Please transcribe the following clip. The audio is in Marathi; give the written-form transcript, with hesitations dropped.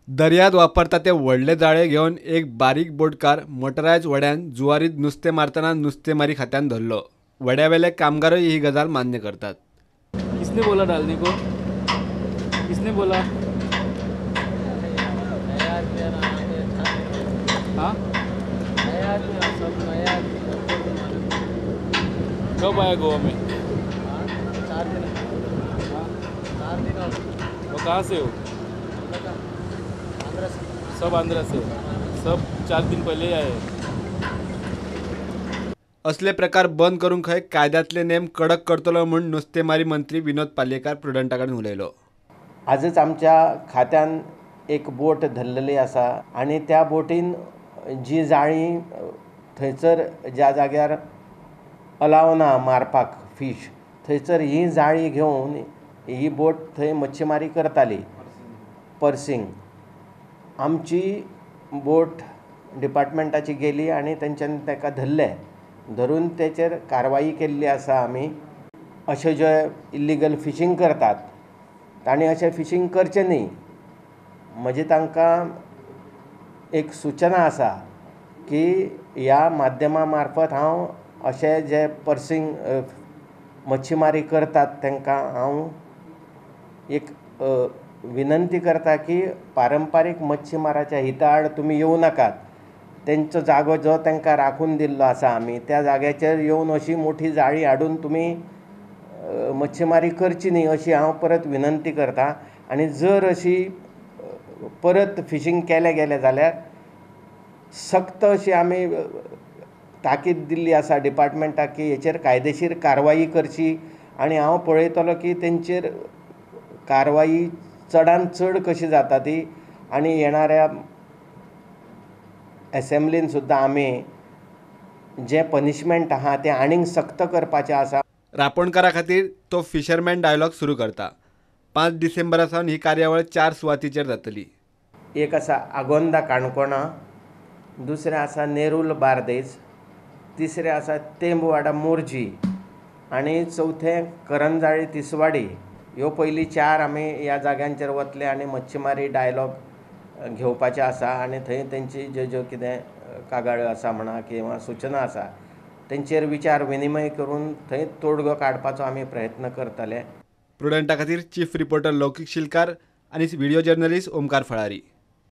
दर्यात वापरता ते व्हडले जाळे घेऊन एक बारीक बोटकार मोटरायज व्हड्यान जुवारीत नुस्तें मारतना नुस्तेमारी खात्यान धरलो। व्हड्यावेले कामगारय ही गजाल मान्य करतात। किसने बोला डालने को? किसने बोला? हाँ? कब आया गोवा में? 4 दिन। हाँ? 4 दिन हो। वो कहाँ से हो? आंध्र से। सब आंध्रा से। सब 4 दिन पहले आए। असले प्रकार बंद करूंक खंय कायद्यातले नेम कडक करतलो म्हणून नुस्तेमारी मंत्री विनोद पालयेकार प्रुडंटाकडेन उलयलो। आजच आमच्या खात्यान एक बोट धरलेली आसा आणि त्या बोटीन जी जाळी थंयसर ज्या जाग्यार अलाव ना मारपाक फीश थंयसर ही जाळी घेवन ही बोट थंय मच्छीमारी करताली पर्सिंग। आमची बोट डिपार्टमेंटाची गेली आणि तेंच्यांनी ताका धरले। धरून तेचेर कारवाई केल्ली आसा आमी। अशें जे इल्लिगल फिशींग करतात तांणी अशें फिशींग करचें न्ही। म्हजी तांकां एक सूचना आसा की ह्या माध्यमा मार्फत हांव अशें जे पर्सिंग मच्छीमारी करतात तांकां हांव एक विनंती करता की पारंपारीक मच्छीमाराच्या हिता आड तुमी येवं नाकात। तेंचो जागो जो तांकां राखून दिल्लो आसा आमी त्या जाग्याचेर येवन अशी मोठी जाळी हाडून तुमी मच्छीमारी करची न्ही अशी हांव परत विनंती करता। आनी जर अशी परत फिशींग केलें गेलें जाल्यार सक्त अशी आमी ताकीद दिल्ली आसा डिपार्टमेंटाक की हेचेर कायदेशीर कारवाई करची। आनी हांव पळयतलो की तेंचेर कारवाई चडांत चड कशी जाता ती आनी येणाऱ्या असेंब्लीन सुद्दां आमी जे पनिशमेंट आहा तें आनीक सक्त करपाचें आसा। रापणकारा खातीर तो फिशरमॅन डायलॉग सुरू करता। 5 डिसेंबरा सावन ही कार्यावळ 4 सुवातीचेर जातली। एक आसा आगोंदा काणकोणा, दुसरें आसा नेरूल बार्देस, तिसरें आसा तेंबवाडा मोर्जी आनी चवथें करंजाळी तिसवाडी। ह्यो पयलीं 4 आमी ह्या जाग्यांचेर वतले आनी मच्छीमारी डायलॉग घेवपाचे आसा आनी थंय तेंची ज्यो कितें कागाळ्यो आसा म्हणा किंवा सूचना आसा तेंचेर विचार विनिमय करून थंय तोडगो काडपाचो आमी प्रयत्न करतले। प्रुडंटा खातीर चीफ रिपोर्टर लौकीक शिलकार आनी व्हिडिओ जर्नलिस्ट ओमकार फळारी।